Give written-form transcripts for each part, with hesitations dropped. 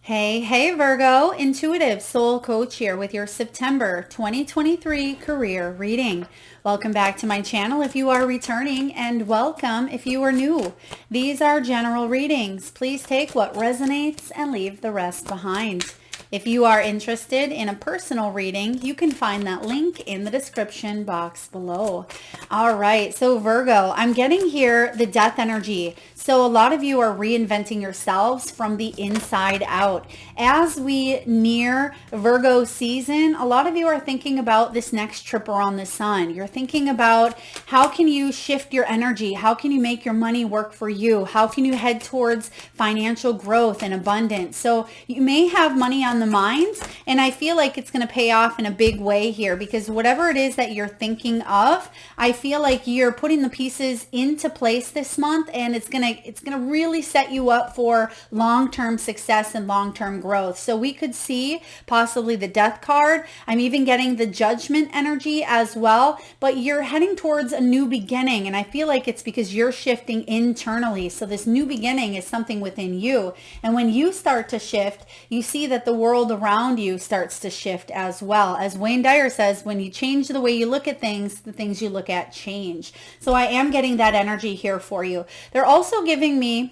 Hey, Virgo, intuitive soul coach here with your September 2023 career reading. Welcome back to my channel if you are returning, and welcome if you are new. These are general readings. Please take what resonates and leave the rest behind. If you are interested in a personal reading, you can find that link in the description box below. All right, so Virgo, I'm getting here the death energy. So a lot of you are reinventing yourselves from the inside out. As we near Virgo season, a lot of you are thinking about this next trip around the sun. You're thinking about how can you shift your energy? How can you make your money work for you? How can you head towards financial growth and abundance? So you may have money on the mind, and I feel like it's going to pay off in a big way here, because whatever it is that you're thinking of, I feel like you're putting the pieces into place this month, and it's going to really set you up for long-term success and long-term growth. So we could see possibly the death card. I'm even getting the judgment energy as well, but you're heading towards a new beginning, and I feel like it's because you're shifting internally. So this new beginning is something within you, and when you start to shift, you see that the world around you starts to shift as well. As Wayne Dyer says, when you change the way you look at things, the things you look at change. So I am getting that energy here for you. They're also giving me,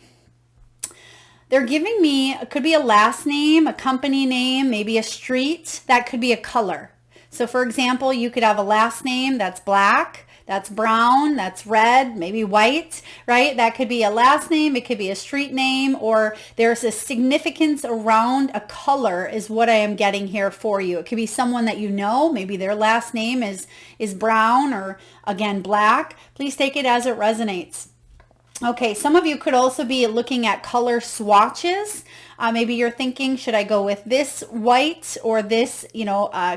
it could be a last name, a company name, maybe a street. That could be a color. So for example, you could have a last name that's black, that's brown, that's red, maybe white, right? That could be a last name, it could be a street name, or there's a significance around a color is what I am getting here for you. It could be someone that you know, maybe their last name is brown, or again, black. Please take it as it resonates. Okay, some of you could also be looking at color swatches. Maybe you're thinking, should I go with this white or this,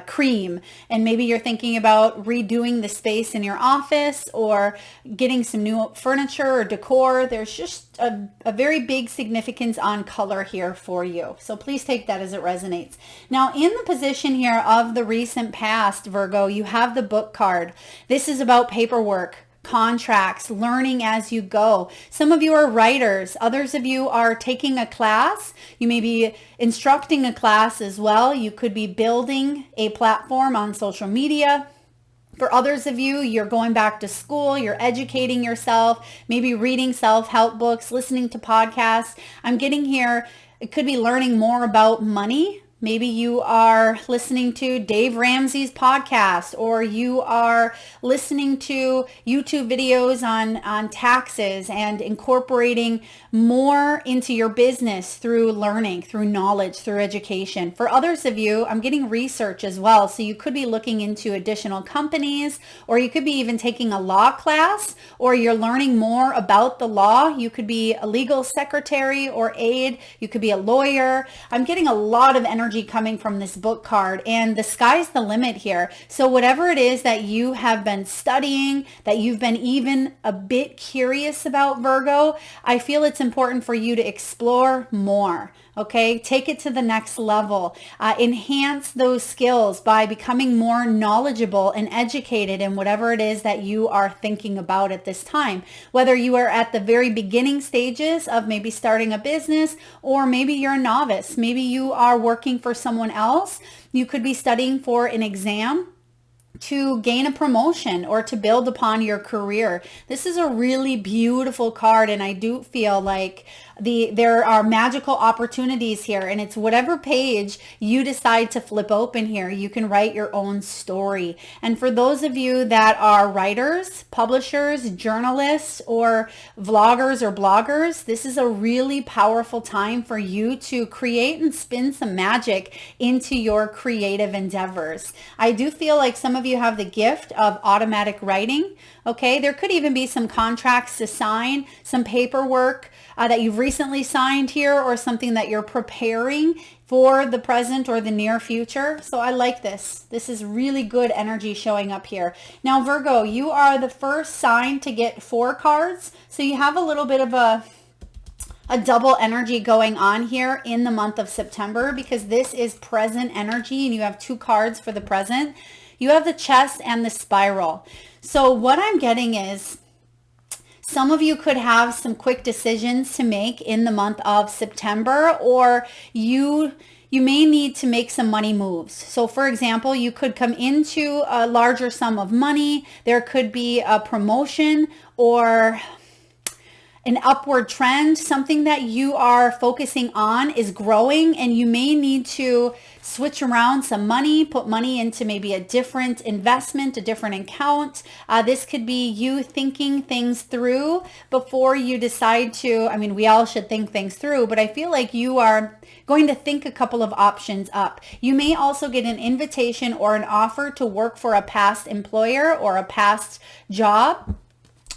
cream? And maybe you're thinking about redoing the space in your office or getting some new furniture or decor. There's just a very big significance on color here for you. So please take that as it resonates. Now, in the position here of the recent past, Virgo, you have the book card. This is about paperwork, contracts, learning as you go. Some of you are writers. Others of you are taking a class. You may be instructing a class as well. You could be building a platform on social media. For others of you, you're going back to school, you're educating yourself, maybe reading self-help books, listening to podcasts. I'm getting here, it could be learning more about money. Maybe you are listening to Dave Ramsey's podcast, or you are listening to YouTube videos on taxes and incorporating more into your business through learning, through knowledge, through education. For others of you, I'm getting research as well. So you could be looking into additional companies, or you could be even taking a law class, or you're learning more about the law. You could be a legal secretary or aide. You could be a lawyer. I'm getting a lot of energy coming from this book card, and the sky's the limit here. So whatever it is that you have been studying, that you've been even a bit curious about, Virgo, I feel it's important for you to explore more. Okay, take it to the next level. Enhance those skills by becoming more knowledgeable and educated in whatever it is that you are thinking about at this time. Whether you are at the very beginning stages of maybe starting a business, or maybe you're a novice. Maybe you are working for someone else. You could be studying for an exam to gain a promotion or to build upon your career. This is a really beautiful card, and I do feel like there are magical opportunities here, and it's whatever page you decide to flip open here, you can write your own story. And for those of you that are writers, publishers, journalists, or vloggers or bloggers, this is a really powerful time for you to create and spin some magic into your creative endeavors. I do feel like some of you have the gift of automatic writing. Okay, there could even be some contracts to sign, some paperwork that you've recently signed here, or something that you're preparing for the present or the near future. So I like this. This is really good energy showing up here. Now, Virgo, you are the first sign to get 4 cards. So you have a little bit of a double energy going on here in the month of September, because this is present energy, and you have 2 cards for the present. You have the chest and the spiral. So what I'm getting is Some of you could have some quick decisions to make in the month of September, or you may need to make some money moves. So for example, you could come into a larger sum of money. There could be a promotion or an upward trend. Something that you are focusing on is growing, and you may need to switch around some money, put money into maybe a different investment, a different account. This could be you thinking things through before you decide to, I mean, we all should think things through, but I feel like you are going to think a couple of options up. You may also get an invitation or an offer to work for a past employer or a past job,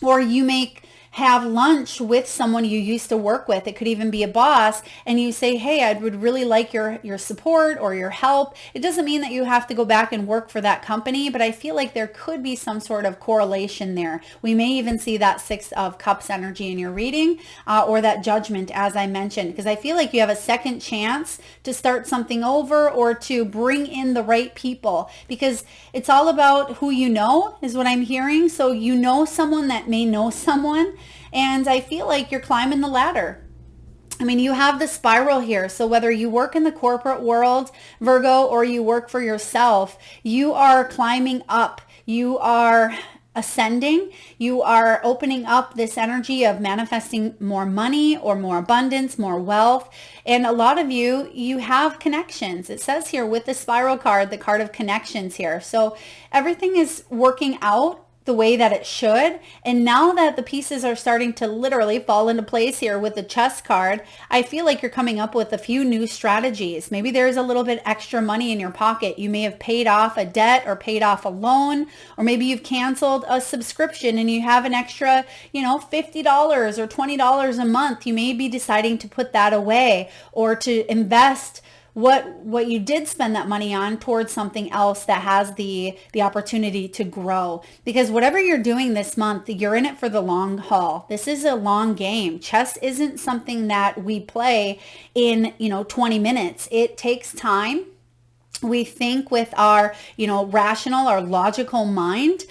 or you may have lunch with someone you used to work with. It could even be a boss, and you say, hey, I would really like your support or your help. It doesn't mean that you have to go back and work for that company, but I feel like there could be some sort of correlation there. We may even see that Six of Cups energy in your reading, or that Judgment, as I mentioned, because I feel like you have a second chance to start something over or to bring in the right people, because it's all about who you know, is what I'm hearing. So you know someone that may know someone. And I feel like you're climbing the ladder. I mean, you have the spiral here. So whether you work in the corporate world, Virgo, or you work for yourself, you are climbing up. You are ascending. You are opening up this energy of manifesting more money or more abundance, more wealth. And a lot of you have connections. It says here with the spiral card, the card of connections here. So everything is working out the way that it should. And now that the pieces are starting to literally fall into place here with the chess card, I feel like you're coming up with a few new strategies. Maybe there's a little bit extra money in your pocket. You may have paid off a debt or paid off a loan, or maybe you've canceled a subscription and you have an extra, $50 or $20 a month. You may be deciding to put that away or to invest what you did spend that money on towards something else that has the opportunity to grow. Because whatever you're doing this month, you're in it for the long haul. This is a long game. Chess isn't something that we play in 20 minutes. It takes time. We think with our, rational or logical mind.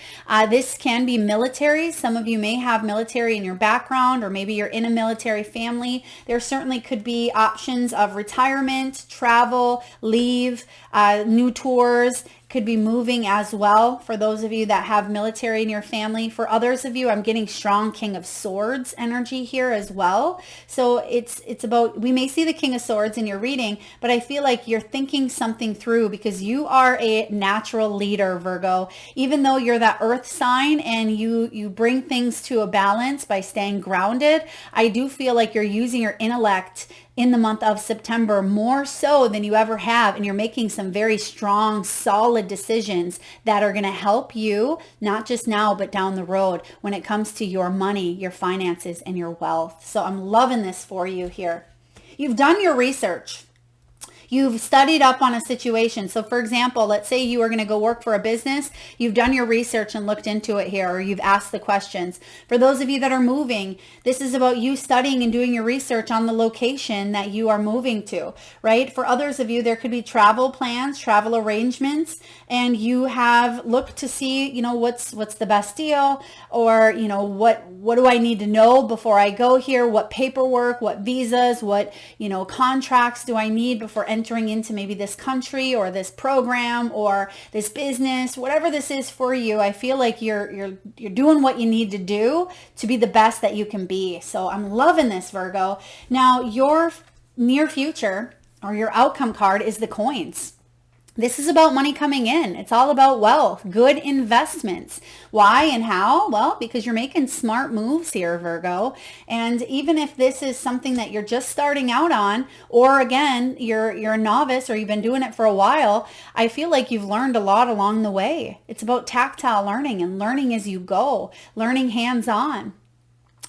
This can be military. Some of you may have military in your background, or maybe you're in a military family. There certainly could be options of retirement, travel, leave, new tours. Could be moving as well for those of you that have military in your family. For others of you, I'm getting strong King of Swords energy here as well. So it's about, we may see the King of Swords in your reading, but I feel like you're thinking something through because you are a natural leader, Virgo. Even though you're that earth sign and you bring things to a balance by staying grounded, I do feel like you're using your intellect in the month of September more so than you ever have. And you're making some very strong, solid decisions that are going to help you, not just now, but down the road when it comes to your money, your finances, and your wealth. So I'm loving this for you here. You've done your research. You've studied up on a situation. So for example, let's say you are going to go work for a business. You've done your research and looked into it here, or you've asked the questions. For those of you that are moving, this is about you studying and doing your research on the location that you are moving to, right? For others of you, there could be travel plans, travel arrangements, and you have looked to see, what's the best deal, or, what do I need to know before I go here? What paperwork, what visas, what, contracts do I need before entering into maybe this country or this program or this business, whatever this is for you. I feel like you're doing what you need to do to be the best that you can be. So I'm loving this, Virgo. Now, your near future or your outcome card is the coins. This is about money coming in. It's all about wealth, good investments. Why and how? Well, because you're making smart moves here, Virgo. And even if this is something that you're just starting out on, or again, you're a novice or you've been doing it for a while, I feel like you've learned a lot along the way. It's about tactile learning and learning as you go, learning hands-on.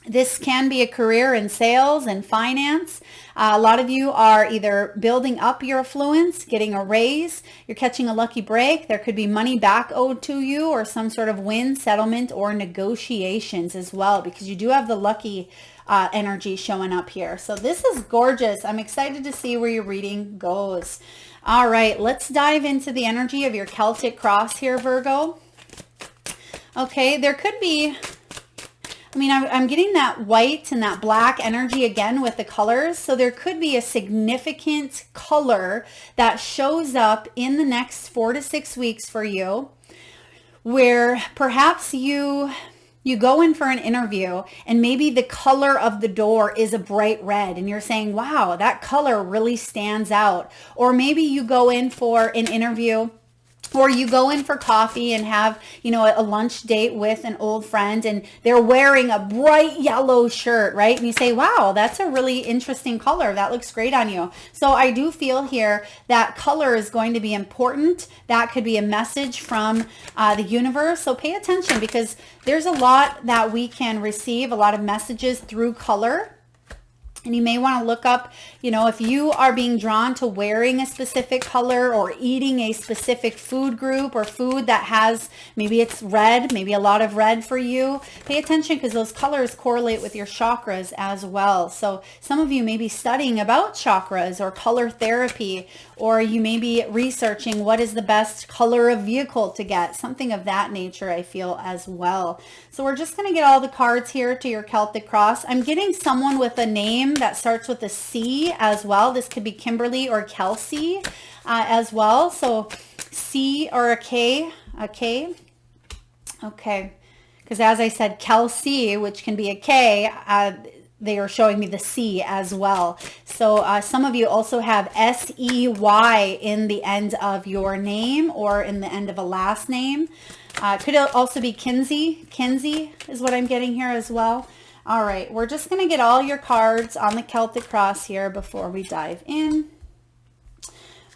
This can be a career in sales and finance. A lot of you are either building up your affluence, getting a raise, you're catching a lucky break. There could be money back owed to you or some sort of win, settlement, or negotiations as well, because you do have the lucky energy showing up here. So this is gorgeous. I'm excited to see where your reading goes. All right, let's dive into the energy of your Celtic cross here, Virgo. Okay, there could be... I mean, I'm getting that white and that black energy again with the colors. So there could be a significant color that shows up in the next 4 to 6 weeks for you, where perhaps you go in for an interview and maybe the color of the door is a bright red and you're saying, wow, that color really stands out. Or maybe you go in for an interview, or you go in for coffee and have, a lunch date with an old friend and they're wearing a bright yellow shirt, right? And you say, wow, that's a really interesting color. That looks great on you. So I do feel here that color is going to be important. That could be a message from the universe. So pay attention, because there's a lot that we can receive, a lot of messages through color. And you may want to look up, if you are being drawn to wearing a specific color or eating a specific food group or food that has, maybe it's red, maybe a lot of red for you. Pay attention, because those colors correlate with your chakras as well. So some of you may be studying about chakras or color therapy, or you may be researching what is the best color of vehicle to get, something of that nature, I feel, as well. So we're just going to get all the cards here to your Celtic cross. I'm getting someone with a name that starts with a C as well. This could be Kimberly or Kelsey as well. So C or a K. Okay. Because as I said, Kelsey, which can be a K, they are showing me the C as well. So some of you also have S-E-Y in the end of your name or in the end of a last name. Could also be Kinsey. Kinsey is what I'm getting here as well. All right, we're just going to get all your cards on the Celtic cross here before we dive in.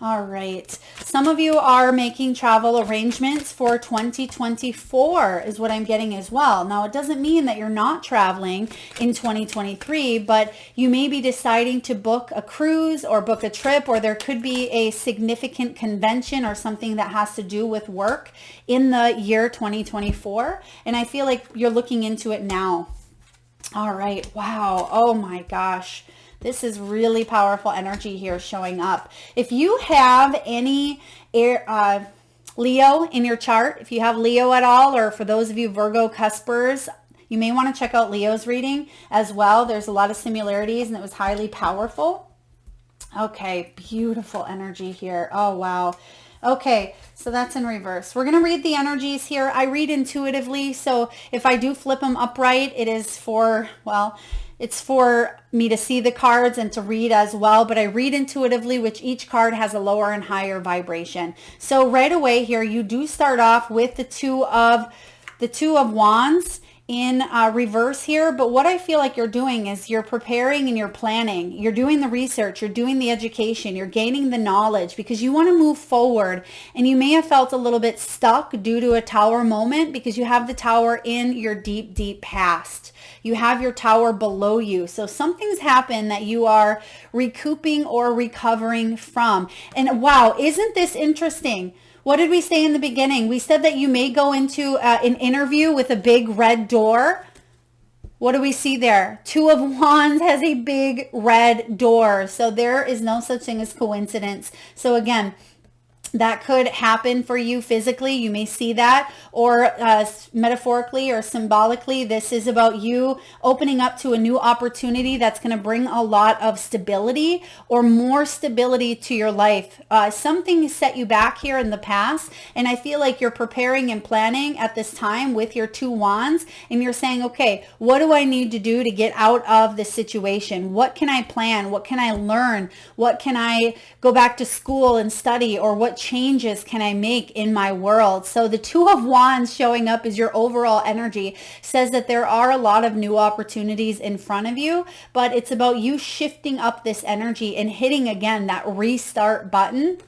All right, some of you are making travel arrangements for 2024 is what I'm getting as well. Now, it doesn't mean that you're not traveling in 2023, but you may be deciding to book a cruise or book a trip, or there could be a significant convention or something that has to do with work in the year 2024. And I feel like you're looking into it now. All right. Wow. Oh my gosh. This is really powerful energy here showing up. If you have any Leo in your chart, if you have Leo at all, or for those of you Virgo cuspers, you may want to check out Leo's reading as well. There's a lot of similarities and it was highly powerful. Okay. Beautiful energy here. Oh, wow. Okay, so that's in reverse. We're going to read the energies here. I read intuitively, so if I do flip them upright, it is for, it's for me to see the cards and to read as well, but I read intuitively, which each card has a lower and higher vibration. So right away here, you do start off with the two of Wands in reverse here, but what I feel like you're doing is you're preparing and you're planning. You're doing the research, you're doing the education, you're gaining the knowledge because you want to move forward. And you may have felt a little bit stuck due to a tower moment because you have the tower in your deep, deep past. You have your tower below you. So something's happened that you are recouping or recovering from. And wow, isn't this interesting? What did we say in the beginning? We said that you may go into an interview with a big red door. What do we see there? Two of Wands has a big red door. So there is no such thing as coincidence. So again, that could happen for you physically. You may see that, or metaphorically or symbolically, this is about you opening up to a new opportunity that's going to bring a lot of stability or more stability to your life. Something set you back here in the past, and I feel like you're preparing and planning at this time with your two wands, and you're saying, okay, what do I need to do to get out of this situation? What can I plan? What can I learn? What can I go back to school and study, or what changes can I make in my world? So the two of wands showing up as your overall energy says that there are a lot of new opportunities in front of you, but it's about you shifting up this energy and hitting again that restart button.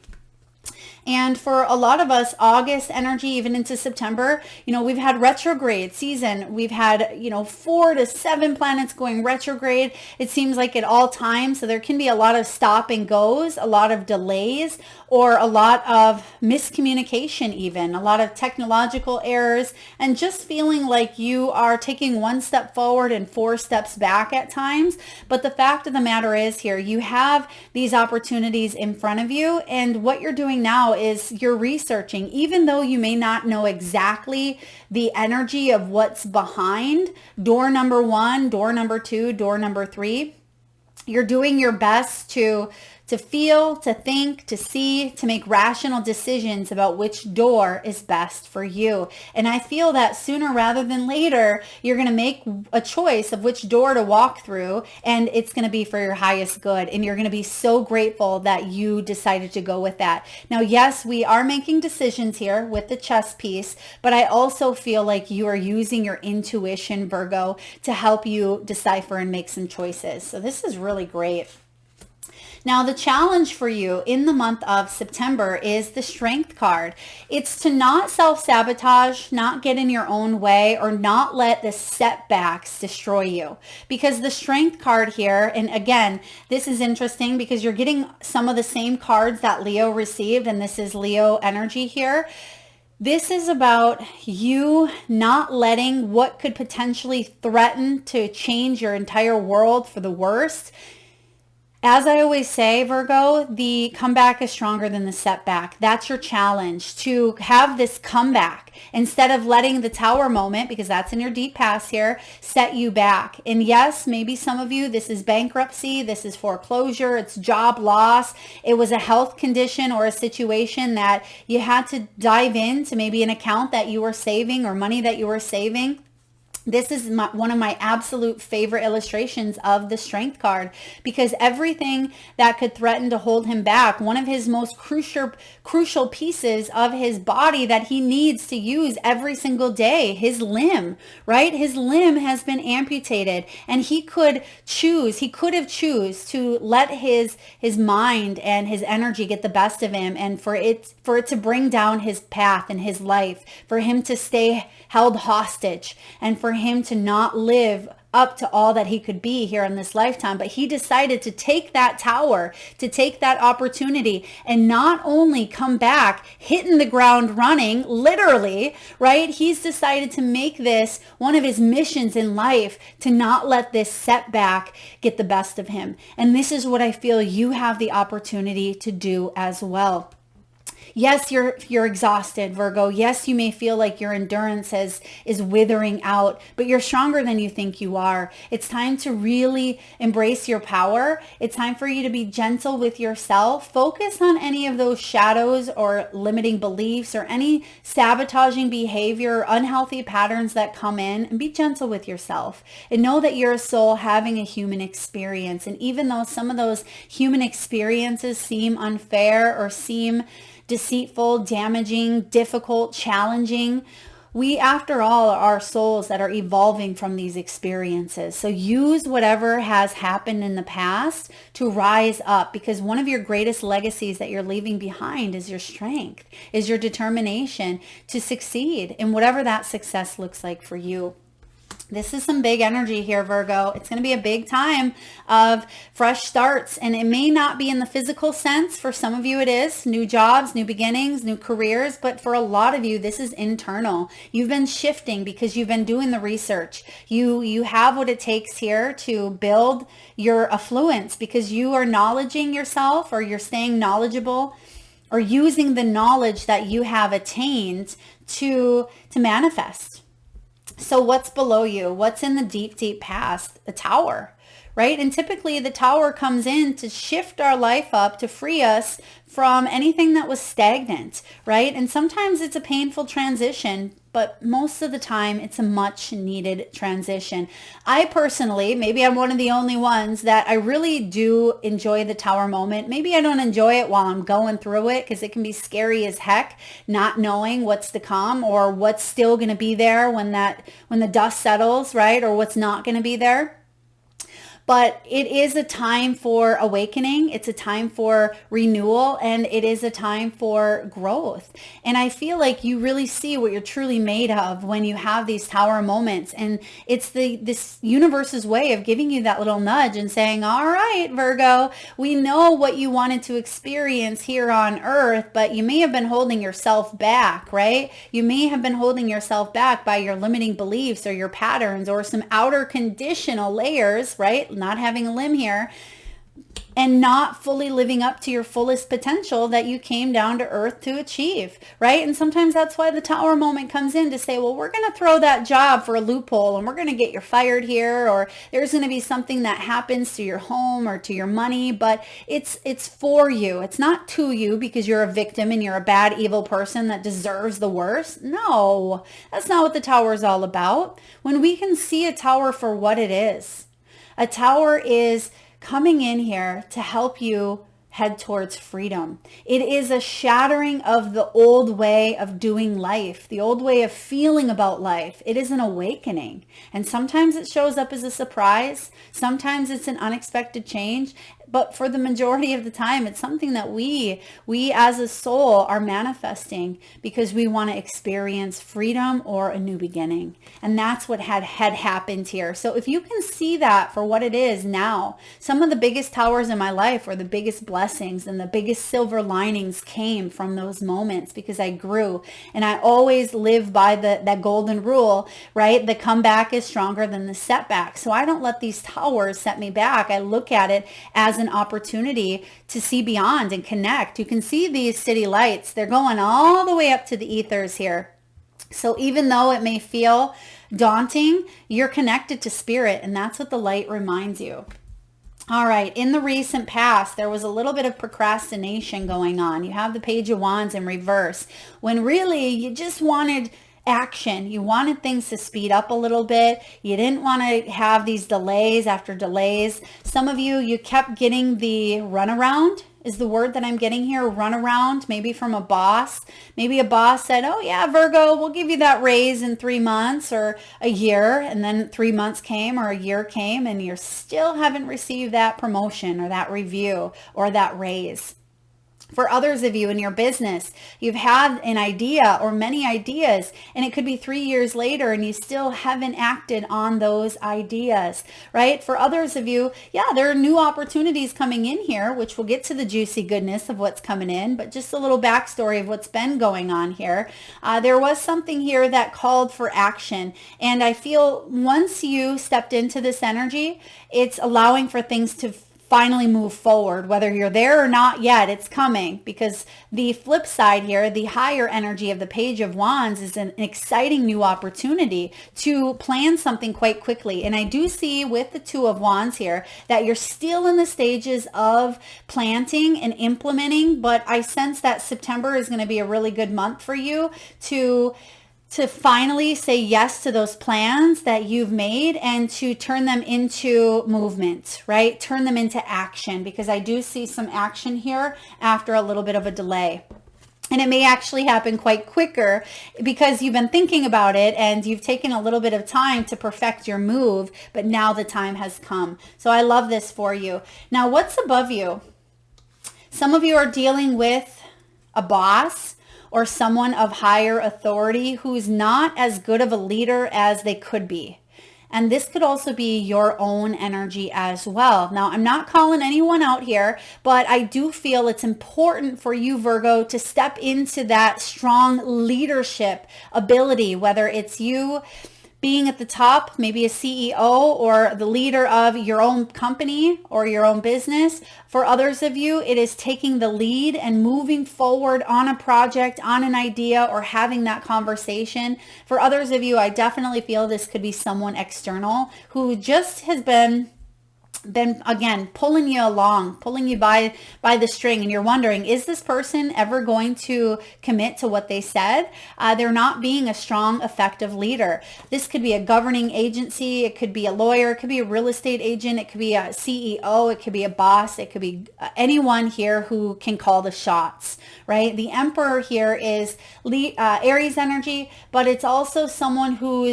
And for a lot of us, August energy, even into September, we've had retrograde season. We've had, 4 to 7 planets going retrograde. It seems like at all times. So there can be a lot of stop and goes, a lot of delays, or a lot of miscommunication even, a lot of technological errors, and just feeling like you are taking one step forward and 4 steps back at times. But the fact of the matter is here, you have these opportunities in front of you, and what you're doing now now is you're researching, even though you may not know exactly the energy of what's behind door number 1, door number 2, door number 3. You're doing your best to feel, to think, to see, to make rational decisions about which door is best for you. And I feel that sooner rather than later, you're going to make a choice of which door to walk through, and it's going to be for your highest good. And you're going to be so grateful that you decided to go with that. Now, yes, we are making decisions here with the chess piece, but I also feel like you are using your intuition, Virgo, to help you decipher and make some choices. So this is really great. Now, the challenge for you in the month of September is the Strength card. It's to not self-sabotage, not get in your own way, or not let the setbacks destroy you. Because the Strength card here, and again, this is interesting because you're getting some of the same cards that Leo received, and this is Leo energy here. This is about you not letting what could potentially threaten to change your entire world for the worst. As I always say, Virgo, the comeback is stronger than the setback. That's your challenge, to have this comeback instead of letting the tower moment, because that's in your deep past here, set you back. And yes, maybe some of you, this is bankruptcy, this is foreclosure, it's job loss. It was a health condition or a situation that you had to dive into, maybe an account that you were saving or money that you were saving. This is one of my absolute favorite illustrations of the Strength card, because everything that could threaten to hold him back, one of his most crucial pieces of his body that he needs to use every single day, his limb, right? His limb has been amputated, and he could have choose to let his mind and his energy get the best of him, and for it to bring down his path and his life, for him to stay held hostage, and for him to not live up to all that he could be here in this lifetime. But he decided to take that tower, to take that opportunity, and not only come back hitting the ground running, literally, right? He's decided to make this one of his missions in life, to not let this setback get the best of him. And this is what I feel you have the opportunity to do as well. Yes, you're exhausted, Virgo. Yes, you may feel like your endurance is withering out, but you're stronger than you think you are. It's time to really embrace your power. It's time for you to be gentle with yourself. Focus on any of those shadows or limiting beliefs or any sabotaging behavior or unhealthy patterns that come in, and be gentle with yourself. And know that you're a soul having a human experience. And even though some of those human experiences seem unfair or seem deceitful, damaging, difficult, challenging, we, after all, are souls that are evolving from these experiences. So use whatever has happened in the past to rise up, because one of your greatest legacies that you're leaving behind is your strength, is your determination to succeed in whatever that success looks like for you. This is some big energy here, Virgo. It's going to be a big time of fresh starts, and it may not be in the physical sense. For some of you it is. New jobs, new beginnings, new careers. But for a lot of you, this is internal. You've been shifting because you've been doing the research. You have what it takes here to build your affluence, because you are knowledging yourself, or you're staying knowledgeable, or using the knowledge that you have attained to manifest. So what's below you? What's in the deep, deep past? The tower, right? And typically the tower comes in to shift our life up, to free us from anything that was stagnant, right? And sometimes it's a painful transition, but most of the time it's a much needed transition. I personally, maybe I'm one of the only ones that I really do enjoy the tower moment. Maybe I don't enjoy it while I'm going through it, because it can be scary as heck, not knowing what's to come or what's still going to be there when the dust settles, right? Or what's not going to be there. But it is a time for awakening. It's a time for renewal, and it is a time for growth. And I feel like you really see what you're truly made of when you have these tower moments. And it's this universe's way of giving you that little nudge and saying, all right, Virgo, we know what you wanted to experience here on earth, but you may have been holding yourself back, right? You may have been holding yourself back by your limiting beliefs or your patterns or some outer conditional layers, right? Not having a limb here. and not fully living up to your fullest potential that you came down to earth to achieve, right? And sometimes that's why the tower moment comes in to say, well, we're going to throw that job for a loophole and we're going to get you fired here, or there's going to be something that happens to your home or to your money, but it's for you. It's not to you because you're a victim and you're a bad, evil person that deserves the worst. No, that's not what the tower is all about. When we can see a tower for what it is, a tower is coming in here to help you head towards freedom. It is a shattering of the old way of doing life, the old way of feeling about life. It is an awakening. And sometimes it shows up as a surprise. Sometimes it's an unexpected change. But for the majority of the time, it's something that we as a soul are manifesting because we want to experience freedom or a new beginning. And that's what had happened here. So if you can see that for what it is now, some of the biggest towers in my life or the biggest blessings and the biggest silver linings came from those moments because I grew. And I always live by that golden rule, right? The comeback is stronger than the setback. So I don't let these towers set me back. I look at it as an opportunity to see beyond and connect. You can see these city lights. They're going all the way up to the ethers here. So even though it may feel daunting, you're connected to spirit, and that's what the light reminds you. All right, in the recent past, there was a little bit of procrastination going on. You have the Page of Wands in reverse, when really you just wanted action. You wanted things to speed up a little bit. You didn't want to have these delays after delays. Some of you kept getting the runaround is the word that I'm getting here, runaround, maybe from a boss. Maybe a boss said, oh yeah, Virgo, we'll give you that raise in 3 months or a year. And then 3 months came or a year came and you still haven't received that promotion or that review or that raise. For others of you in your business, you've had an idea or many ideas, and it could be 3 years later and you still haven't acted on those ideas, right? For others of you, yeah, there are new opportunities coming in here, which we'll get to the juicy goodness of what's coming in, but just a little backstory of what's been going on here. There was something here that called for action, and I feel once you stepped into this energy, it's allowing for things to finally move forward. Whether you're there or not yet, it's coming, because the flip side here, the higher energy of the Page of Wands, is an exciting new opportunity to plan something quite quickly. And I do see with the Two of Wands here that you're still in the stages of planting and implementing, but I sense that September is going to be a really good month for you to finally say yes to those plans that you've made and to turn them into movement, right? Turn them into action, because I do see some action here after a little bit of a delay. And it may actually happen quite quicker because you've been thinking about it and you've taken a little bit of time to perfect your move, but now the time has come. So I love this for you. Now, what's above you? Some of you are dealing with a boss or someone of higher authority who's not as good of a leader as they could be. And this could also be your own energy as well. Now, I'm not calling anyone out here, but I do feel it's important for you, Virgo, to step into that strong leadership ability, whether it's you being at the top, maybe a CEO or the leader of your own company or your own business. For others of you, it is taking the lead and moving forward on a project, on an idea, or having that conversation. For others of you, I definitely feel this could be someone external who just has been again pulling you along, pulling you by the string, and you're wondering, is this person ever going to commit to what they said? They're not being a strong, effective leader. This could be a governing agency, it could be a lawyer, it could be a real estate agent, it could be a CEO, it could be a boss, it could be anyone here who can call the shots, right? The Emperor here is Aries energy, but it's also someone who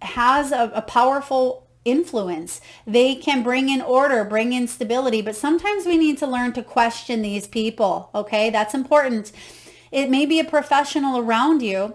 has a powerful influence. They can bring in order, bring in stability, but sometimes we need to learn to question these people. Okay, that's important. It may be a professional around you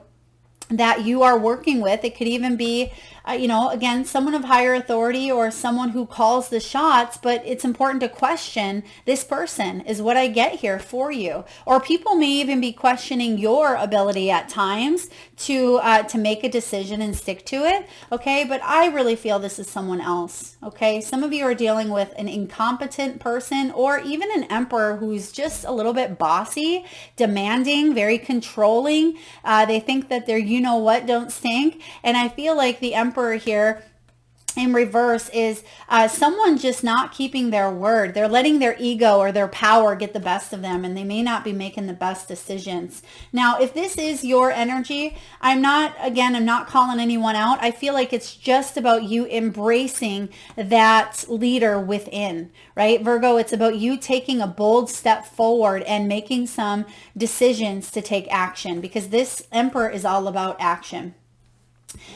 that you are working with. It could even be again, someone of higher authority or someone who calls the shots, but it's important to question this person is what I get here for you. Or people may even be questioning your ability at times to make a decision and stick to it. Okay. But I really feel this is someone else. Okay. Some of you are dealing with an incompetent person or even an emperor who's just a little bit bossy, demanding, very controlling. They think that they're, don't stink. And I feel like the emperor here in reverse is someone just not keeping their word. They're letting their ego or their power get the best of them, and they may not be making the best decisions. Now, if this is your energy, I'm not calling anyone out. I feel like it's just about you embracing that leader within, right? Virgo, it's about you taking a bold step forward and making some decisions to take action, because this emperor is all about action.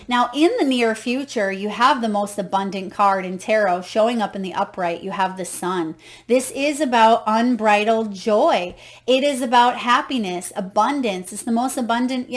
Now, in the near future, you have the most abundant card in tarot showing up in the upright. You have the sun. This is about unbridled joy. It is about happiness, abundance. It's the most abundant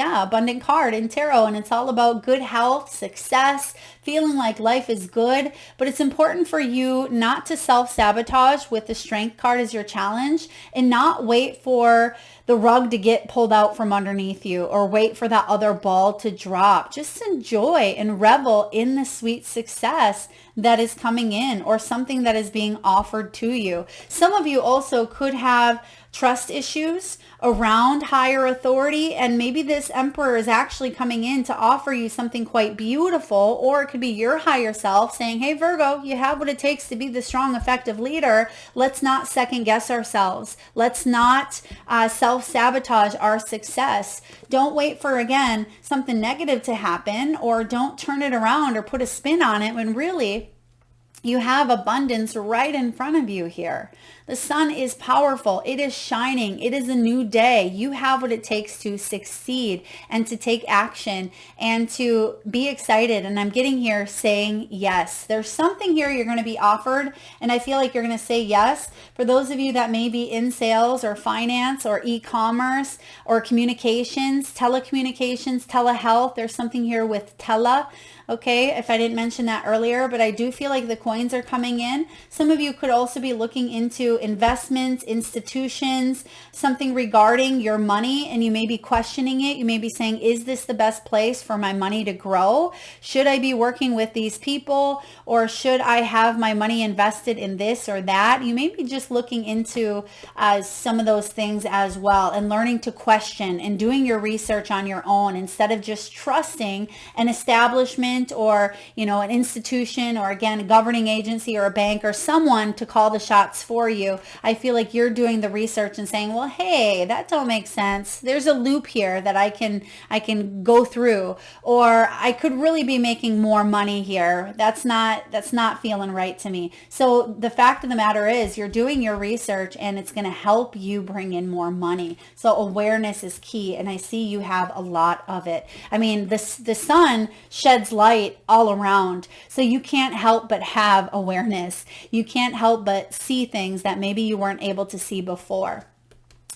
card in tarot. And it's all about good health, success, feeling like life is good. But it's important for you not to self-sabotage with the strength card as your challenge, and not wait for the rug to get pulled out from underneath you or wait for that other ball to drop. Just enjoy and revel in the sweet success that is coming in, or something that is being offered to you. Some of you also could have trust issues around higher authority, and maybe this emperor is actually coming in to offer you something quite beautiful, or it could be your higher self saying, hey Virgo, you have what it takes to be the strong, effective leader. Let's not second guess ourselves. Let's not self-sabotage our success. Don't wait for, again, something negative to happen, or don't turn it around or put a spin on it when really you have abundance right in front of you here. The sun is powerful. It is shining. It is a new day. You have what it takes to succeed and to take action and to be excited. And I'm getting here saying yes. There's something here you're going to be offered, and I feel like you're going to say yes. For those of you that may be in sales or finance or e-commerce or communications, telecommunications, telehealth, there's something here with tele. Okay, if I didn't mention that earlier, but I do feel like the coins are coming in. Some of you could also be looking into investments, institutions, something regarding your money, and you may be questioning it. You may be saying, is this the best place for my money to grow? Should I be working with these people, or should I have my money invested in this or that? You may be just looking into some of those things as well, and learning to question and doing your research on your own instead of just trusting an establishment or, an institution, or again, a governing agency or a bank or someone to call the shots for you. I feel like you're doing the research and saying, well, hey, that don't make sense. There's a loop here that I can go through, or I could really be making more money here. That's not feeling right to me. So the fact of the matter is, you're doing your research and it's going to help you bring in more money. So awareness is key, and I see you have a lot of it. I mean, the sun sheds light all around. So you can't help but have awareness. You can't help but see things that maybe you weren't able to see before.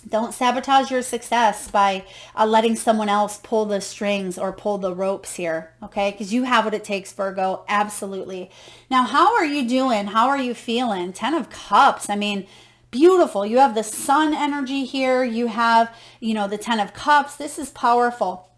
Don't sabotage your success by letting someone else pull the strings or pull the ropes here, okay? Because you have what it takes, Virgo, absolutely. Now, how are you doing? How are you feeling? 10 of Cups, I mean, beautiful. You have the sun energy here. You have, the 10 of Cups. This is powerful.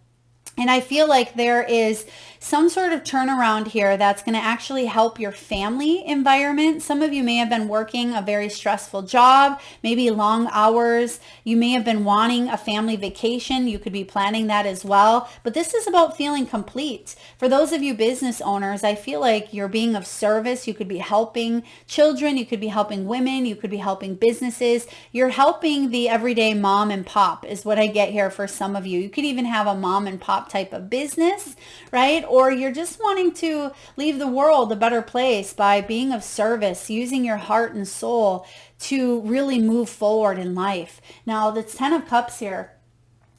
And I feel like there is some sort of turnaround here that's going to actually help your family environment. Some of you may have been working a very stressful job, maybe long hours. You may have been wanting a family vacation. You could be planning that as well. But this is about feeling complete. For those of you business owners, I feel like you're being of service. You could be helping children. You could be helping women. You could be helping businesses. You're helping the everyday mom and pop is what I get here for some of you. You could even have a mom and pop type of business, right? Or you're just wanting to leave the world a better place by being of service, using your heart and soul to really move forward in life. Now, the 10 of Cups here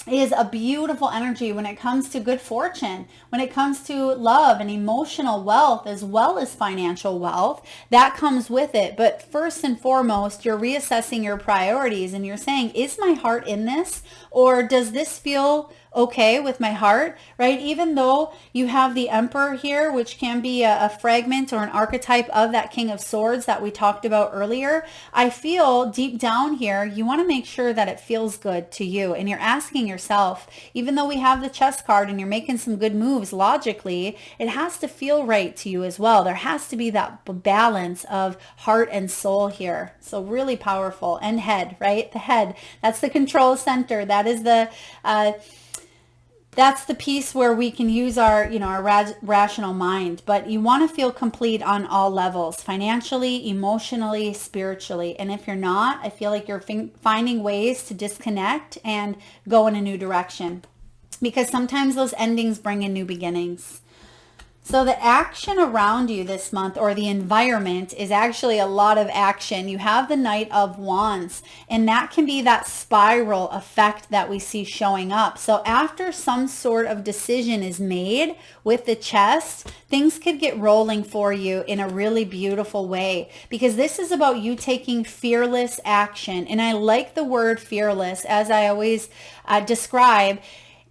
is a beautiful energy when it comes to good fortune, when it comes to love and emotional wealth as well as financial wealth. That comes with it. But first and foremost, you're reassessing your priorities and you're saying, is my heart in this, or does this feel okay with my heart, right? Even though you have the Emperor here, which can be a fragment or an archetype of that King of Swords that we talked about earlier, I feel deep down here, you want to make sure that it feels good to you. And you're asking yourself, even though we have the chess card and you're making some good moves logically, it has to feel right to you as well. There has to be that balance of heart and soul here. So really powerful. And head, right? The head, that's the control center. That is that's the piece where we can use our, our rational mind. But you want to feel complete on all levels, financially, emotionally, spiritually. And if you're not, I feel like you're finding ways to disconnect and go in a new direction, because sometimes those endings bring in new beginnings. So the action around you this month, or the environment, is actually a lot of action. You have the Knight of Wands, and that can be that spiral effect that we see showing up. So after some sort of decision is made with the chest, things could get rolling for you in a really beautiful way, because this is about you taking fearless action. And I like the word fearless, as I always describe.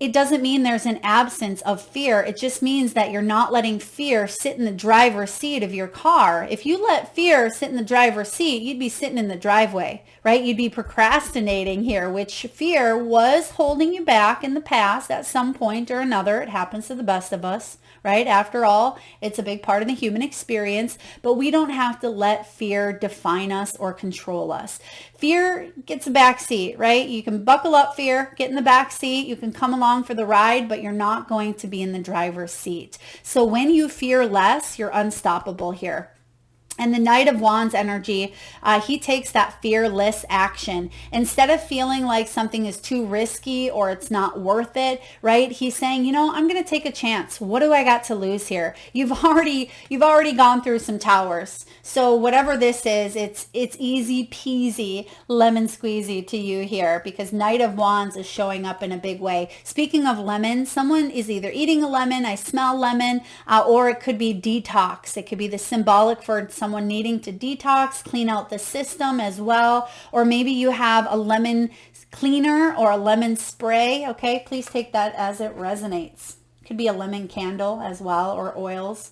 It doesn't mean there's an absence of fear. It just means that you're not letting fear sit in the driver's seat of your car. If you let fear sit in the driver's seat, you'd be sitting in the driveway, right? You'd be procrastinating here, which fear was holding you back in the past at some point or another. It happens to the best of us, right? After all, it's a big part of the human experience, but we don't have to let fear define us or control us. Fear gets a back seat, right? You can buckle up, fear, get in the back seat. You can come along for the ride, but you're not going to be in the driver's seat. So when you fear less, you're unstoppable here. And the Knight of Wands energy, he takes that fearless action. Instead of feeling like something is too risky or it's not worth it, right? He's saying, I'm going to take a chance. What do I got to lose here? You've already gone through some towers. So whatever this is, it's easy peasy, lemon squeezy to you here, because Knight of Wands is showing up in a big way. Speaking of lemon, someone is either eating a lemon, I smell lemon, or it could be detox. It could be the symbolic for someone needing to detox, clean out the system as well. Or maybe you have a lemon cleaner or a lemon spray. Okay, please take that as it resonates. Could be a lemon candle as well, or oils.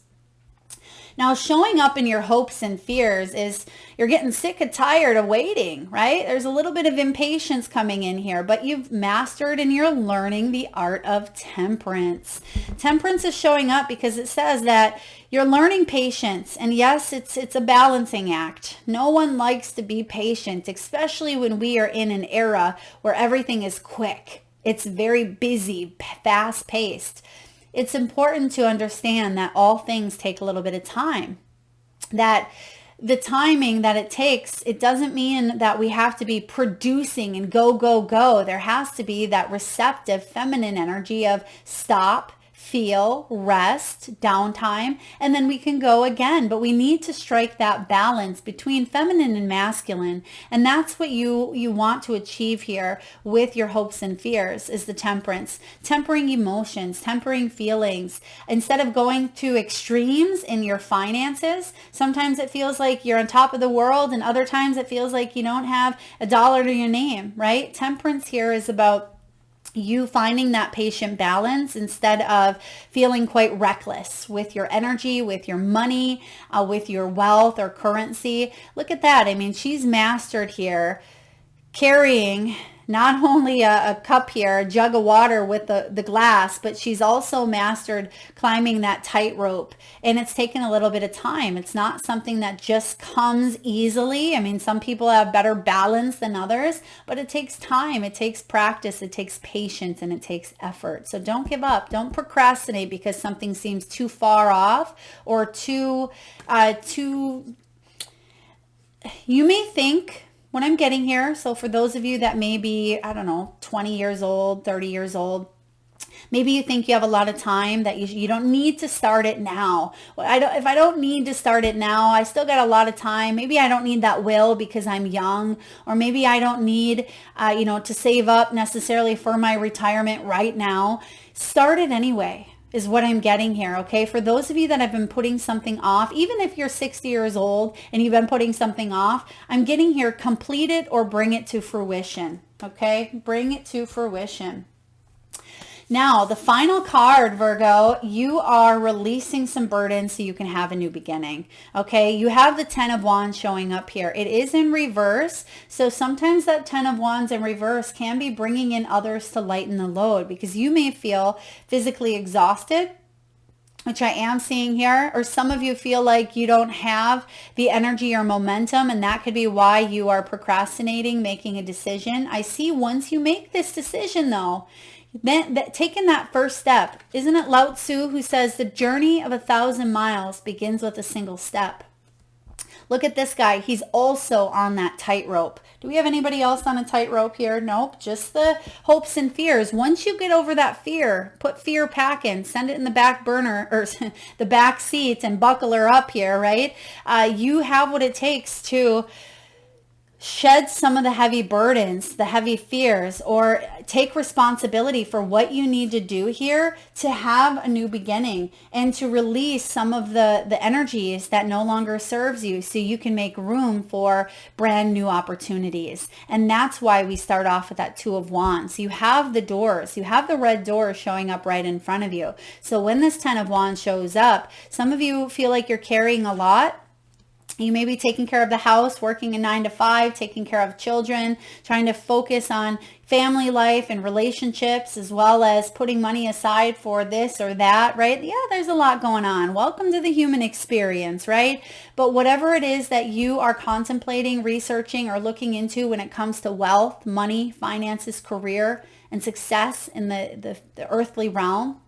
Now, showing up in your hopes and fears is you're getting sick and tired of waiting, right? There's a little bit of impatience coming in here, but you've mastered and you're learning the art of temperance. Temperance is showing up because it says that you're learning patience. And yes, it's a balancing act. No one likes to be patient, especially when we are in an era where everything is quick. It's very busy, fast-paced. It's important to understand that all things take a little bit of time. That the timing that it takes, it doesn't mean that we have to be producing and go, go, go. There has to be that receptive feminine energy of stop, feel, rest, downtime, and then we can go again. But we need to strike that balance between feminine and masculine. And that's what you want to achieve here with your hopes and fears, is the temperance. Tempering emotions, tempering feelings. Instead of going to extremes in your finances, sometimes it feels like you're on top of the world, and other times it feels like you don't have a dollar to your name, right? Temperance here is about you finding that patient balance instead of feeling quite reckless with your energy, with your money, with your wealth or currency. Look at that. I mean, she's mastered here carrying not only a cup here, a jug of water with the glass, but she's also mastered climbing that tightrope. And it's taken a little bit of time. It's not something that just comes easily. I mean, some people have better balance than others, but it takes time. It takes practice. It takes patience, and it takes effort. So don't give up. Don't procrastinate because something seems too far off or too, you may think, when I'm getting here, so for those of you that may be, 20 years old, 30 years old, maybe you think you have a lot of time, that you don't need to start it now. Well, if I don't need to start it now, I still got a lot of time. Maybe I don't need that will because I'm young, or maybe I don't need, to save up necessarily for my retirement right now. Start it anyway, is what I'm getting here, okay? For those of you that have been putting something off, even if you're 60 years old and you've been putting something off, I'm getting here, complete it or bring it to fruition, okay? Bring it to fruition. Now, the final card, Virgo, you are releasing some burdens so you can have a new beginning. Okay, you have the 10 of Wands showing up here. It is in reverse, so sometimes that 10 of Wands in reverse can be bringing in others to lighten the load, because you may feel physically exhausted, which I am seeing here, or some of you feel like you don't have the energy or momentum, and that could be why you are procrastinating making a decision. I see once you make this decision though, then taking that first step, isn't it Lao Tzu who says the journey of 1,000 miles begins with a single step? Look at this guy. He's also on that tightrope. Do we have anybody else on a tightrope here? Nope. Just the hopes and fears. Once you get over that fear, put fear packing, send it in the back burner or the back seat and buckle her up here, right? You have what it takes to shed some of the heavy burdens, the heavy fears, or take responsibility for what you need to do here to have a new beginning and to release some of the energies that no longer serves you so you can make room for brand new opportunities. And that's why we start off with that 2 of Wands. You have the doors, you have the red doors showing up right in front of you. So when this 10 of Wands shows up, some of you feel like you're carrying a lot. You may be taking care of the house, working a 9 to 5, taking care of children, trying to focus on family life and relationships, as well as putting money aside for this or that, right? Yeah, there's a lot going on. Welcome to the human experience, right? But whatever it is that you are contemplating, researching, or looking into when it comes to wealth, money, finances, career, and success in the earthly realm,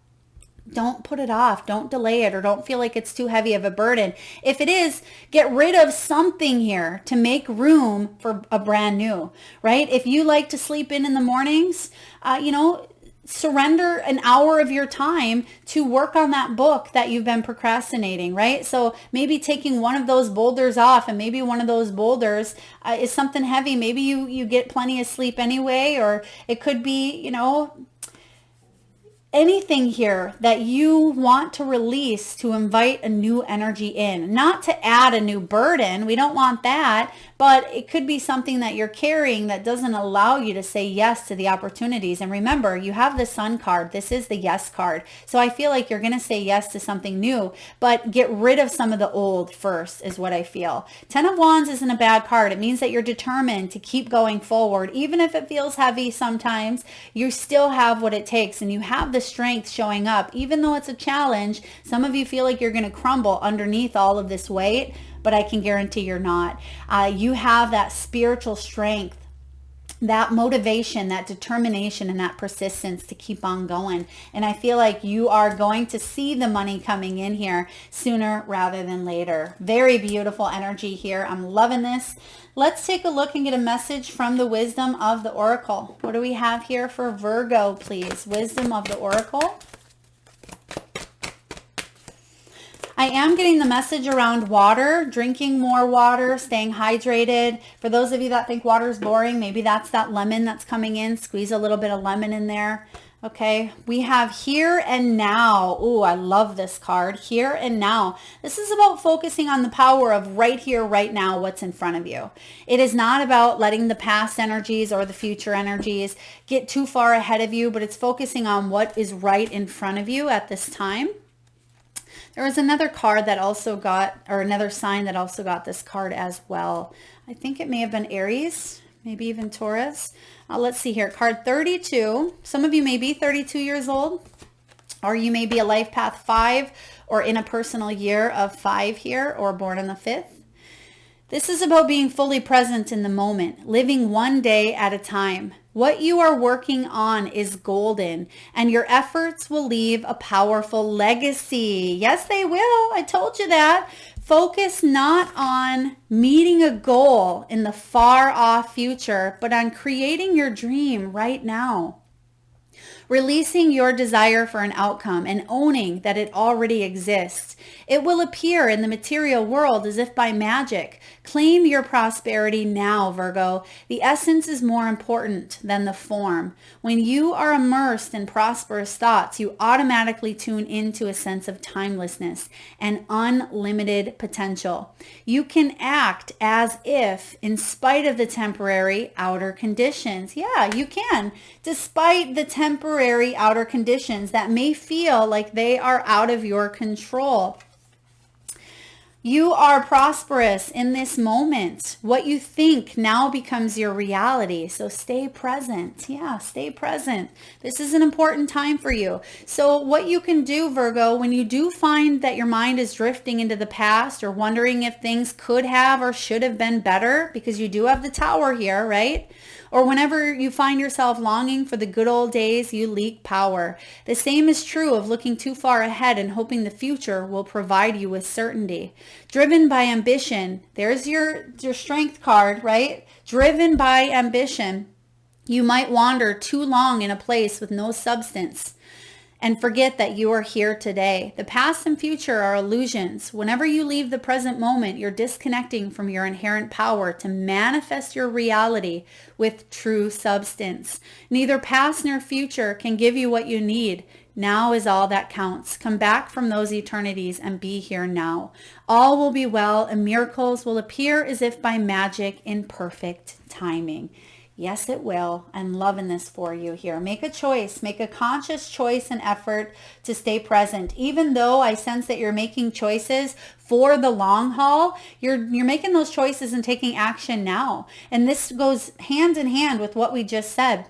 don't put it off. Don't delay it, or don't feel like it's too heavy of a burden. If it is, get rid of something here to make room for a brand new, right? If you like to sleep in the mornings, surrender an hour of your time to work on that book that you've been procrastinating, right? So maybe taking one of those boulders off, and maybe one of those boulders is something heavy. Maybe you get plenty of sleep anyway, or it could be, anything here that you want to release to invite a new energy in, not to add a new burden. We don't want that, but it could be something that you're carrying that doesn't allow you to say yes to the opportunities. And remember, you have the Sun card. This is the yes card. So I feel like you're going to say yes to something new, but get rid of some of the old first is what I feel. 10 of Wands isn't a bad card. It means that you're determined to keep going forward. Even if it feels heavy sometimes, you still have what it takes, and you have the strength showing up. Even though it's a challenge, some of you feel like you're going to crumble underneath all of this weight, but I can guarantee you're not. You have that spiritual strength, that motivation, that determination, and that persistence to keep on going. And I feel like you are going to see the money coming in here sooner rather than later. Very beautiful energy here. I'm loving this. Let's take a look and get a message from the wisdom of the oracle. What do we have here for Virgo, please? Wisdom of the oracle. I am getting the message around water, drinking more water, staying hydrated. For those of you that think water is boring, maybe that's that lemon that's coming in. Squeeze a little bit of lemon in there. Okay, we have here and now. Ooh, I love this card, here and now. This is about focusing on the power of right here, right now, what's in front of you. It is not about letting the past energies or the future energies get too far ahead of you, but it's focusing on what is right in front of you at this time. There was another card that also got, or another sign that also got this card as well. I think it may have been Aries, maybe even Taurus. Let's see here, card 32. Some of you may be 32 years old, or you may be a life path 5, or in a personal year of 5 here, or born on the 5th. This is about being fully present in the moment, living one day at a time. What you are working on is golden, and your efforts will leave a powerful legacy. Yes, they will. I told you that. Focus not on meeting a goal in the far off future, but on creating your dream right now. Releasing your desire for an outcome and owning that it already exists. It will appear in the material world as if by magic. Claim your prosperity now, Virgo. The essence is more important than the form. When you are immersed in prosperous thoughts, you automatically tune into a sense of timelessness and unlimited potential. You can act as if, in spite of the temporary outer conditions. Yeah, you can. Despite the temporary temporary outer conditions that may feel like they are out of your control. You are prosperous in this moment. What you think now becomes your reality. So stay present. Yeah, stay present. This is an important time for you. So what you can do, Virgo, when you do find that your mind is drifting into the past or wondering if things could have or should have been better, because you do have the Tower here, right? Or whenever you find yourself longing for the good old days, you leak power. The same is true of looking too far ahead and hoping the future will provide you with certainty. Driven by ambition, there's your strength card, right? Driven by ambition, you might wander too long in a place with no substance and forget that you are here today. The past and future are illusions. Whenever you leave the present moment, you're disconnecting from your inherent power to manifest your reality with true substance. Neither past nor future can give you what you need. Now is all that counts. Come back from those eternities and be here now. All will be well and miracles will appear as if by magic in perfect timing. Yes, it will. I'm loving this for you here. Make a choice. Make a conscious choice and effort to stay present. Even though I sense that you're making choices for the long haul, you're making those choices and taking action now. And this goes hand in hand with what we just said.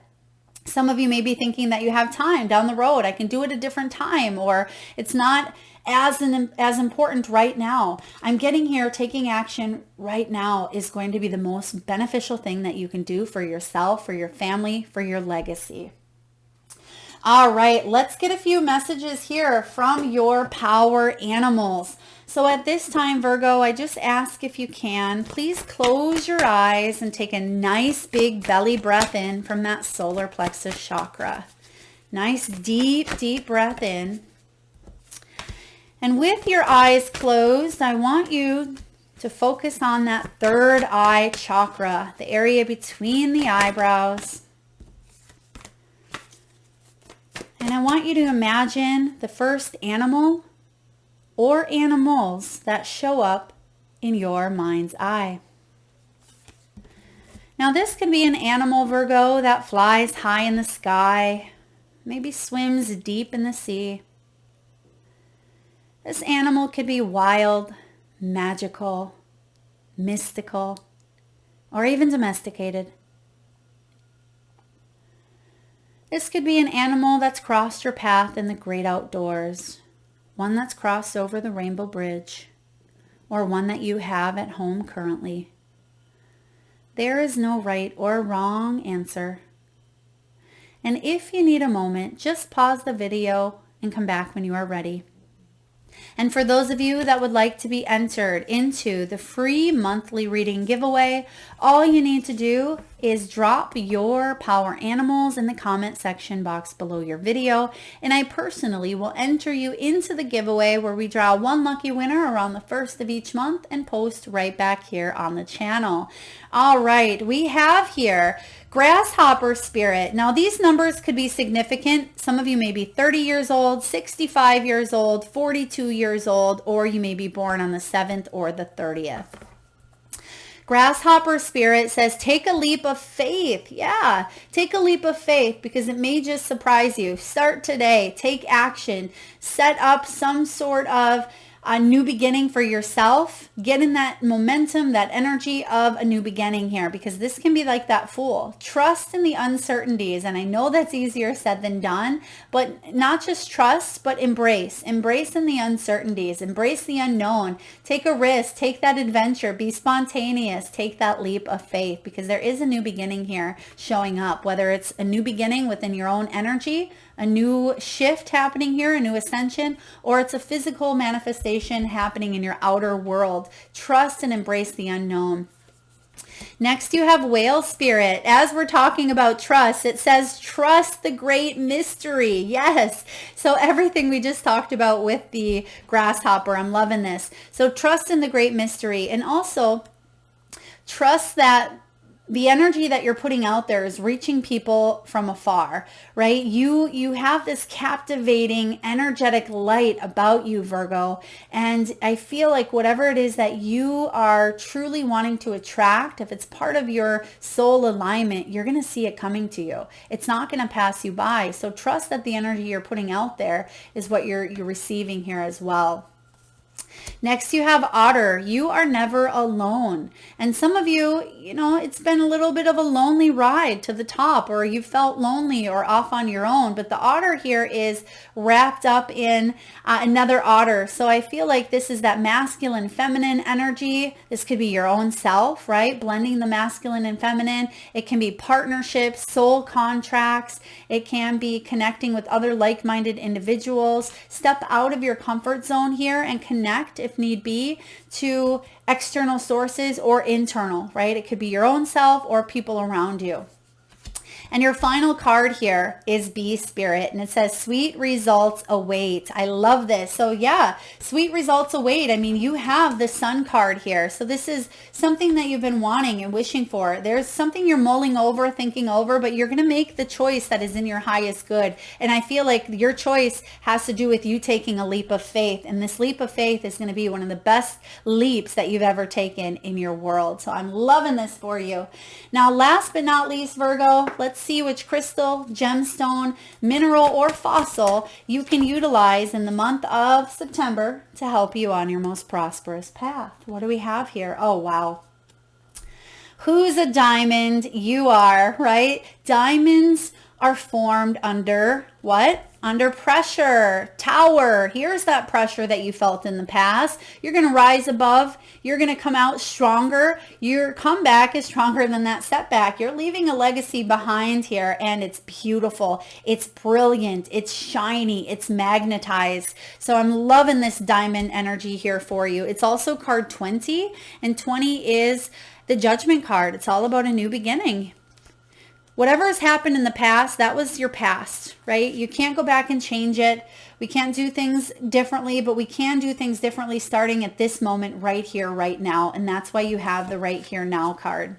Some of you may be thinking that you have time down the road. I can do it a different time, or it's not as important right now. I'm getting here. Taking action right now is going to be the most beneficial thing that you can do for yourself, for your family, for your legacy. All right, let's get a few messages here from your power animals. So at this time, Virgo, I just ask if you can, please close your eyes and take a nice big belly breath in from that solar plexus chakra. Nice deep, deep breath in. And with your eyes closed, I want you to focus on that third eye chakra, the area between the eyebrows. And I want you to imagine the first animal or animals that show up in your mind's eye. Now this could be an animal, Virgo, that flies high in the sky, maybe swims deep in the sea. This animal could be wild, magical, mystical, or even domesticated. This could be an animal that's crossed your path in the great outdoors, one that's crossed over the Rainbow Bridge, or one that you have at home currently. There is no right or wrong answer. And if you need a moment, just pause the video and come back when you are ready. And for those of you that would like to be entered into the free monthly reading giveaway, all you need to do is drop your power animals in the comment section box below your video, and I personally will enter you into the giveaway where we draw one lucky winner around the first of each month and post right back here on the channel. All right, we have here Grasshopper Spirit. Now these numbers could be significant. Some of you may be 30 years old, 65 years old, 42 years old, or you may be born on the 7th or the 30th. Grasshopper Spirit says, take a leap of faith. Yeah, take a leap of faith because it may just surprise you. Start today. Take action. Set up some sort of a new beginning for yourself. Get in that momentum, that energy of a new beginning here, because this can be like that Fool. Trust in the uncertainties. And I know that's easier said than done, but not just trust, but embrace. Embrace in the uncertainties. Embrace the unknown. Take a risk. Take that adventure. Be spontaneous. Take that leap of faith, because there is a new beginning here showing up, whether it's a new beginning within your own energy, a new shift happening here, a new ascension, or it's a physical manifestation happening in your outer world. Trust and embrace the unknown. Next, you have Whale Spirit. As we're talking about trust, it says, trust the great mystery. Yes. So everything we just talked about with the grasshopper, I'm loving this. So trust in the great mystery, and also trust that the energy that you're putting out there is reaching people from afar, right? You have this captivating, energetic light about you, Virgo. And I feel like whatever it is that you are truly wanting to attract, if it's part of your soul alignment, you're going to see it coming to you. It's not going to pass you by. So trust that the energy you're putting out there is what you're receiving here as well. Next, you have Otter. You are never alone. And some of you, it's been a little bit of a lonely ride to the top, or you felt lonely or off on your own. But the Otter here is wrapped up in another Otter. So I feel like this is that masculine, feminine energy. This could be your own self, right? Blending the masculine and feminine. It can be partnerships, soul contracts. It can be connecting with other like-minded individuals. Step out of your comfort zone here and connect, if need be, to external sources or internal, right? It could be your own self or people around you. And your final card here is Bee Spirit, and it says sweet results await. I love this. So yeah, sweet results await. I mean, you have the Sun card here. So this is something that you've been wanting and wishing for. There's something you're mulling over, thinking over, but you're going to make the choice that is in your highest good. And I feel like your choice has to do with you taking a leap of faith. And this leap of faith is going to be one of the best leaps that you've ever taken in your world. So I'm loving this for you. Now, last but not least, Virgo, let's see which crystal, gemstone, mineral, or fossil you can utilize in the month of September to help you on your most prosperous path. What do we have here? Oh, wow. Who's a diamond? You are, right? Diamonds are formed under what? Under pressure. Tower. Here's that pressure that you felt in the past. You're going to rise above. You're going to come out stronger. Your comeback is stronger than that setback. You're leaving a legacy behind here, and it's beautiful. It's brilliant. It's shiny. It's magnetized. So I'm loving this diamond energy here for you. It's also card 20, and 20 is the Judgment card. It's all about a new beginning. Whatever has happened in the past, that was your past, right? You can't go back and change it. We can't do things differently, but we can do things differently starting at this moment right here, right now. And that's why you have the right here now card.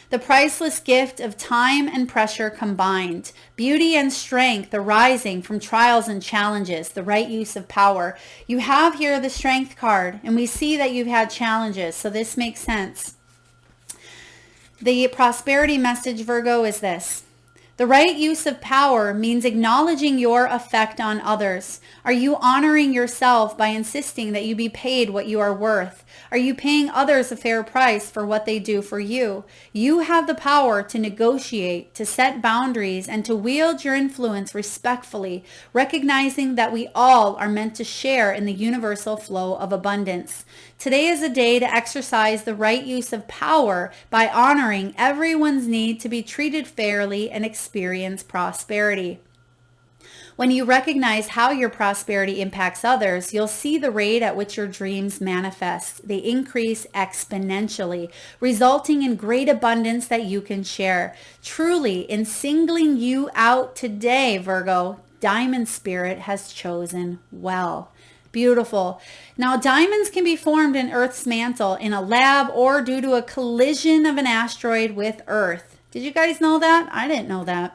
The priceless gift of time and pressure combined. Beauty and strength arising from trials and challenges. The right use of power. You have here the Strength card, and we see that you've had challenges, so this makes sense. The prosperity message, Virgo, is this. The right use of power means acknowledging your effect on others. Are you honoring yourself by insisting that you be paid what you are worth? Are you paying others a fair price for what they do for you? You have the power to negotiate, to set boundaries, and to wield your influence respectfully, recognizing that we all are meant to share in the universal flow of abundance. Today is a day to exercise the right use of power by honoring everyone's need to be treated fairly and experience prosperity. When you recognize how your prosperity impacts others, you'll see the rate at which your dreams manifest. They increase exponentially, resulting in great abundance that you can share. Truly, in singling you out today, Virgo, Diamond Spirit has chosen well. Beautiful. Now, diamonds can be formed in Earth's mantle in a lab or due to a collision of an asteroid with Earth. Did you guys know that? I didn't know that.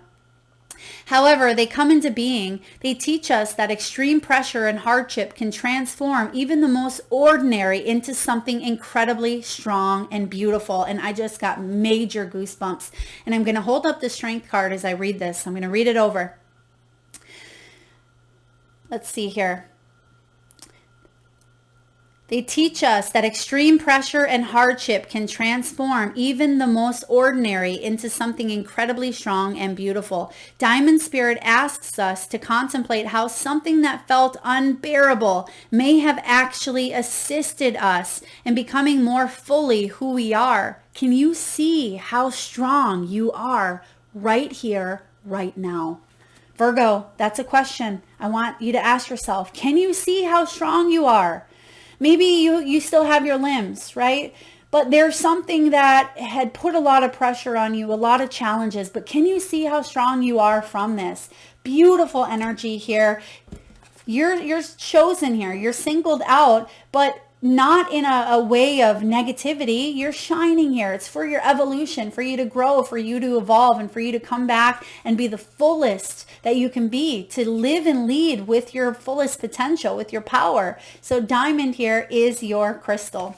However, they come into being. They teach us that extreme pressure and hardship can transform even the most ordinary into something incredibly strong and beautiful. And I just got major goosebumps. And I'm going to hold up the Strength card as I read this. I'm going to read it over. Let's see here. They teach us that extreme pressure and hardship can transform even the most ordinary into something incredibly strong and beautiful. Diamond Spirit asks us to contemplate how something that felt unbearable may have actually assisted us in becoming more fully who we are. Can you see how strong you are right here, right now? Virgo, that's a question I want you to ask yourself. Can you see how strong you are? Maybe you still have your limbs, right? But there's something that had put a lot of pressure on you, a lot of challenges. But can you see how strong you are from this? Beautiful energy here. You're chosen here. You're singled out. But not in a way of negativity. You're shining here. It's for your evolution, for you to grow, for you to evolve, and for you to come back and be the fullest that you can be, to live and lead with your fullest potential, with your power. So diamond here is your crystal.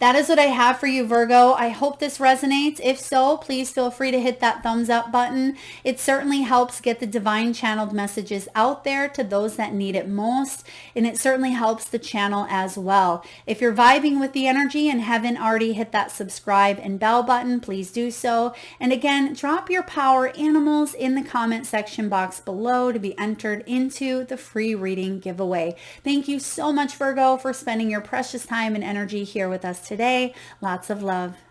That is what I have for you, Virgo. I hope this resonates. If so, please feel free to hit that thumbs up button. It certainly helps get the divine channeled messages out there to those that need it most. And it certainly helps the channel as well. If you're vibing with the energy and haven't already hit that subscribe and bell button, please do so. And again, drop your power animals in the comment section box below to be entered into the free reading giveaway. Thank you so much, Virgo, for spending your precious time and energy here with us today. Lots of love.